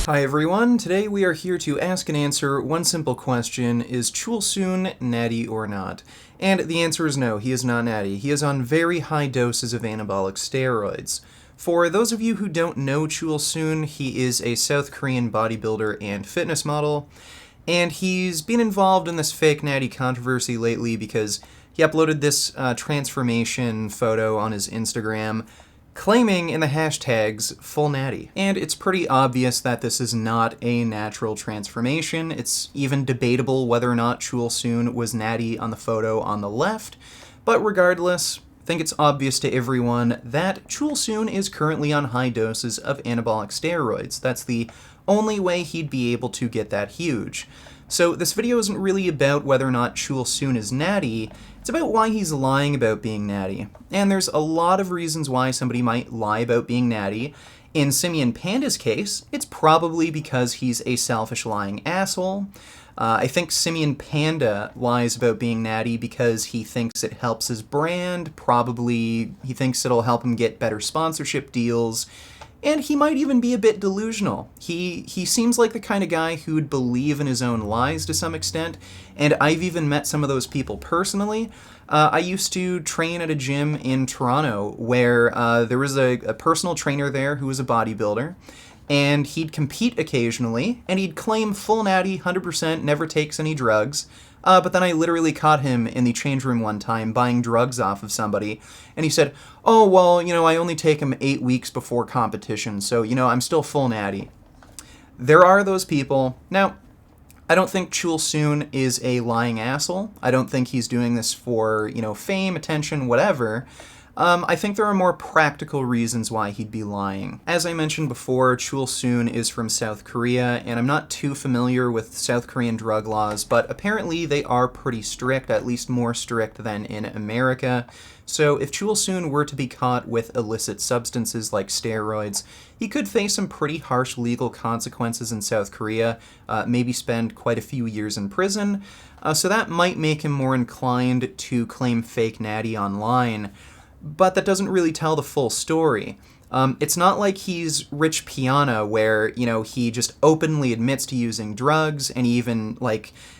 Hi everyone, today we are here to ask and answer one simple question: is Chul natty or not? And the answer is no, he is not natty. He is on very high doses of anabolic steroids. For those of you who don't know Chul, he is a South Korean bodybuilder and fitness model, and he's been involved in this fake natty controversy lately because he uploaded this transformation photo on his Instagram claiming in the hashtags full natty. And it's pretty obvious that this is not a natural transformation. It's even debatable whether or not Chul was natty on the photo on the left, but regardless, I think it's obvious to everyone that Chul is currently on high doses of anabolic steroids. That's the only way he'd be able to get that huge. So this video isn't really about whether or not Chul is natty, it's about why he's lying about being natty. And there's a lot of reasons why somebody might lie about being natty. In Simian Panda's case, it's probably because he's a selfish lying asshole. I think Simian Panda lies about being natty because he thinks it helps his brand, probably he thinks it'll help him get better sponsorship deals, and he might even be a bit delusional. He seems like the kind of guy who'd believe in his own lies to some extent, and I've even met some of those people personally. I used to train at a gym in Toronto where there was a personal trainer there who was a bodybuilder, and he'd compete occasionally, and he'd claim full natty, 100%, never takes any drugs. But then I literally caught him in the change room one time buying drugs off of somebody, and he said, "Oh, well, I only take them 8 weeks before competition, so, I'm still full natty." There are those people. Now, I don't think Chul is a lying asshole. I don't think he's doing this for, fame, attention, whatever. I think there are more practical reasons why he'd be lying. As I mentioned before, Chul is from South Korea, and I'm not too familiar with South Korean drug laws, but apparently they are pretty strict, at least more strict than in America. So if Chul were to be caught with illicit substances like steroids, he could face some pretty harsh legal consequences in South Korea, maybe spend quite a few years in prison, so that might make him more inclined to claim fake natty online. But that doesn't really tell the full story. It's not like he's Rich Piana where, he just openly admits to using drugs and he even,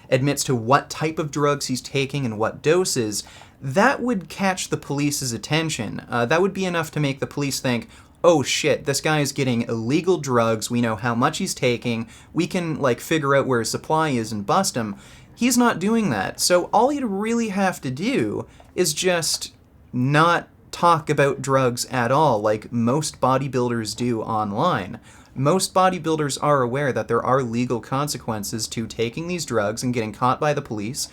admits to what type of drugs he's taking and what doses. That would catch the police's attention. That would be enough to make the police think, oh shit, this guy is getting illegal drugs, we know how much he's taking, we can, figure out where his supply is and bust him. He's not doing that. So all he'd really have to do is just not talk about drugs at all like most bodybuilders do online. Most bodybuilders are aware that there are legal consequences to taking these drugs and getting caught by the police,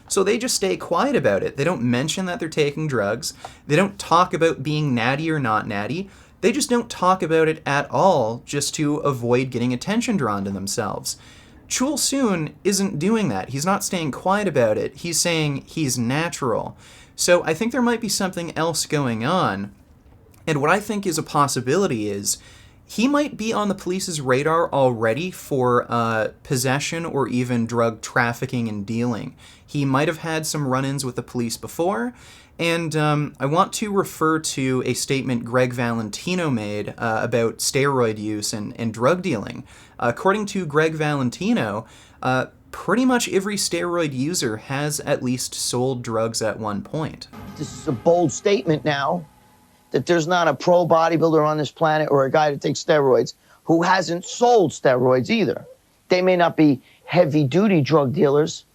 so they just stay quiet about it. They don't mention that they're taking drugs. They don't talk about being natty or not natty. They just don't talk about it at all just to avoid getting attention drawn to themselves. Chul isn't doing that. He's not staying quiet about it. He's saying he's natural. So I think there might be something else going on. And what I think is a possibility is he might be on the police's radar already for possession or even drug trafficking and dealing. He might have had some run-ins with the police before. And I want to refer to a statement Gregg Valentino made about steroid use and drug dealing. According to Gregg Valentino, pretty much every steroid user has at least sold drugs at one point. This is a bold statement now that there's not a pro bodybuilder on this planet or a guy that takes steroids who hasn't sold steroids either. They may not be heavy-duty drug dealers,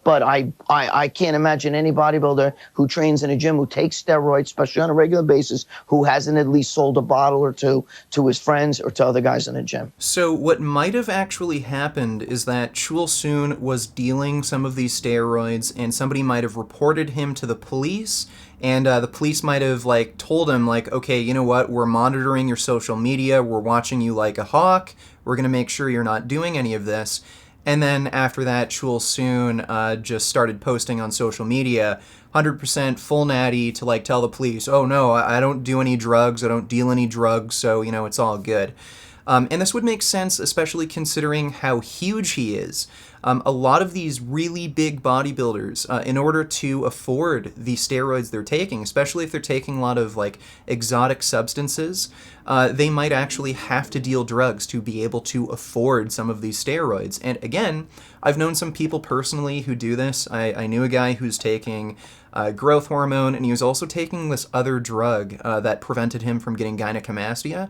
but I can't imagine any bodybuilder who trains in a gym who takes steroids, especially on a regular basis, who hasn't at least sold a bottle or two to his friends or to other guys in the gym. So what might have actually happened is that Chul was dealing some of these steroids, and somebody might have reported him to the police, and the police might have told him okay, you know what, we're monitoring your social media, we're watching you like a hawk, we're going to make sure you're not doing any of this. And then after that, Chul just started posting on social media, 100% full natty, to tell the police, oh no, I don't do any drugs, I don't deal any drugs, so, it's all good. And this would make sense, especially considering how huge he is. A lot of these really big bodybuilders, in order to afford the steroids they're taking, especially if they're taking a lot of like exotic substances, they might actually have to deal drugs to be able to afford some of these steroids. And again, I've known some people personally who do this. I knew a guy who's taking growth hormone, and he was also taking this other drug that prevented him from getting gynecomastia.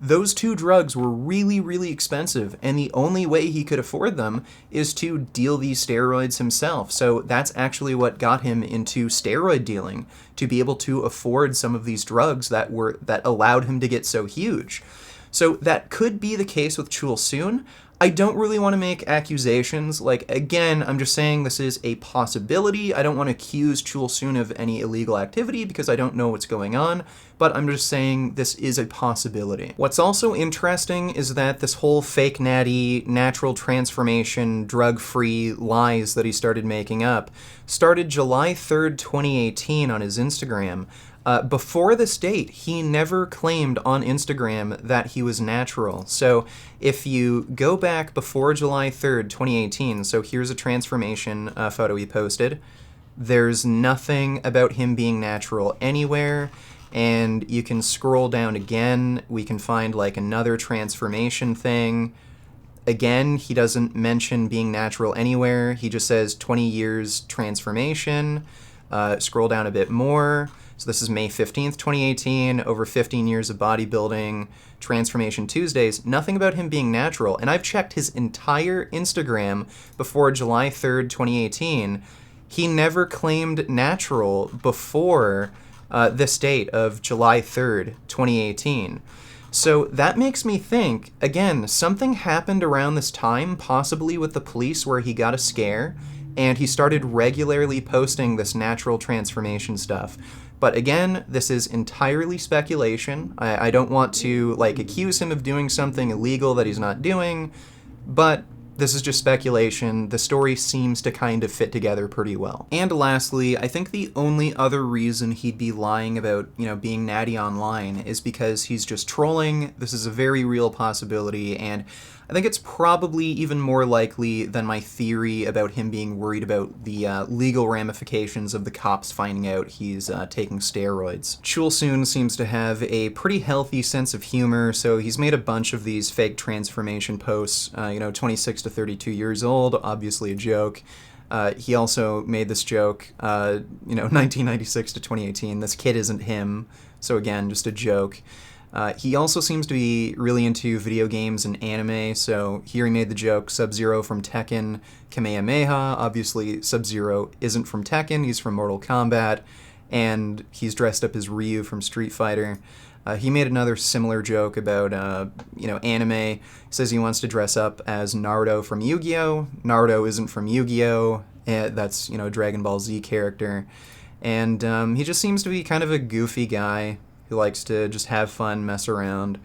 Those two drugs were really, really expensive, and the only way he could afford them is to deal these steroids himself. So that's actually what got him into steroid dealing, to be able to afford some of these drugs that allowed him to get so huge. So that could be the case with Chul Soon. I don't really want to make accusations. Like, again, I'm just saying this is a possibility. I don't want to accuse Chul Soon of any illegal activity because I don't know what's going on, but I'm just saying this is a possibility. What's also interesting is that this whole fake natty, natural transformation, drug-free lies that he started making up started July 3rd, 2018 on his Instagram. Before this date, he never claimed on Instagram that he was natural. So if you go back before July 3rd, 2018, so here's a transformation photo he posted, there's nothing about him being natural anywhere. And you can scroll down again, we can find like another transformation thing. Again, he doesn't mention being natural anywhere. He just says 20 years transformation. Scroll down a bit more. So this is May 15th, 2018, over 15 years of bodybuilding, Transformation Tuesdays, nothing about him being natural. And I've checked his entire Instagram before July 3rd, 2018. He never claimed natural before this date of July 3rd, 2018. So that makes me think, again, something happened around this time, possibly with the police, where he got a scare, and he started regularly posting this natural transformation stuff. But again, this is entirely speculation. I don't want to like accuse him of doing something illegal that he's not doing, but this is just speculation. The story seems to kind of fit together pretty well. And lastly, I think the only other reason he'd be lying about, being natty online is because he's just trolling. This is a very real possibility, and I think it's probably even more likely than my theory about him being worried about the legal ramifications of the cops finding out he's taking steroids. Chul Soon seems to have a pretty healthy sense of humor, so he's made a bunch of these fake transformation posts, 26 to 32 years old, obviously a joke. He also made this joke, 1996 to 2018, this kid isn't him, so again, just a joke. He also seems to be really into video games and anime, so here he made the joke, Sub-Zero from Tekken, Kamehameha. Obviously, Sub-Zero isn't from Tekken, he's from Mortal Kombat, and he's dressed up as Ryu from Street Fighter. He made another similar joke about, anime. He says he wants to dress up as Naruto from Yu-Gi-Oh! Naruto isn't from Yu-Gi-Oh! That's, a Dragon Ball Z character. And he just seems to be kind of a goofy guy who likes to just have fun, mess around.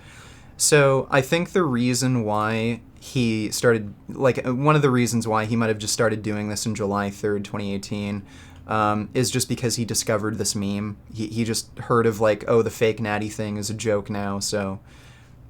So I think the reason why he started, one of the reasons why he might have just started doing this in July 3rd, 2018, is just because he discovered this meme. He just heard of the fake natty thing is a joke now, so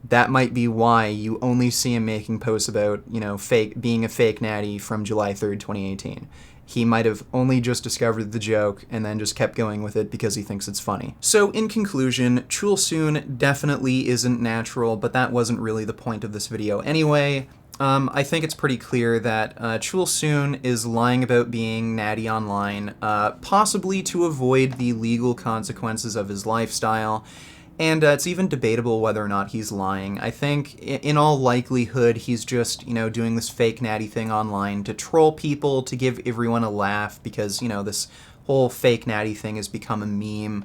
that might be why you only see him making posts about, being a fake natty from July 3rd, 2018. He might have only just discovered the joke and then just kept going with it because he thinks it's funny. So in conclusion, Chul Soon definitely isn't natural, but that wasn't really the point of this video anyway. I think it's pretty clear that Chul Soon is lying about being natty online, possibly to avoid the legal consequences of his lifestyle. And it's even debatable whether or not he's lying. I think, in all likelihood, he's just, doing this fake natty thing online to troll people, to give everyone a laugh, because, this whole fake natty thing has become a meme.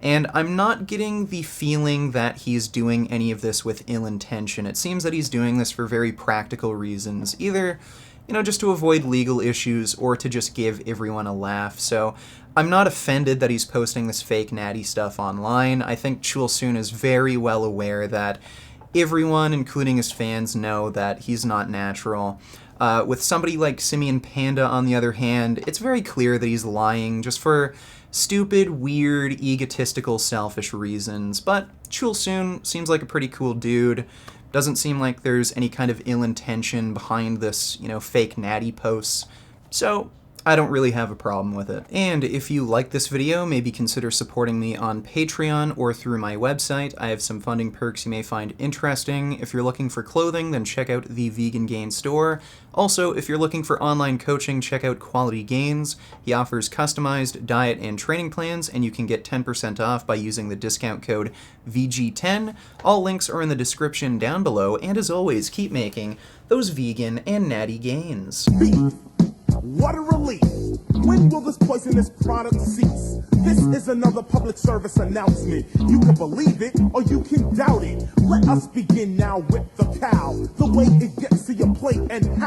And I'm not getting the feeling that he's doing any of this with ill intention. It seems that he's doing this for very practical reasons, either, just to avoid legal issues or to just give everyone a laugh. So I'm not offended that he's posting this fake natty stuff online. I think Chul Soon is very well aware that everyone, including his fans, know that he's not natural. With somebody like Simian Panda, on the other hand, it's very clear that he's lying just for stupid, weird, egotistical, selfish reasons. But Chul Soon seems like a pretty cool dude. Doesn't seem like there's any kind of ill intention behind this, fake Natty posts. So I don't really have a problem with it. And if you like this video, maybe consider supporting me on Patreon or through my website. I have some funding perks you may find interesting. If you're looking for clothing, then check out the Vegan Gain store. Also, if you're looking for online coaching, check out Quality Gains. He offers customized diet and training plans, and you can get 10% off by using the discount code VG10. All links are in the description down below, and as always, keep making those vegan and natty gains. What a relief! When will this poisonous product cease? This is another public service announcement. You can believe it or you can doubt it. Let us begin now with the cow. The way it gets to your plate and how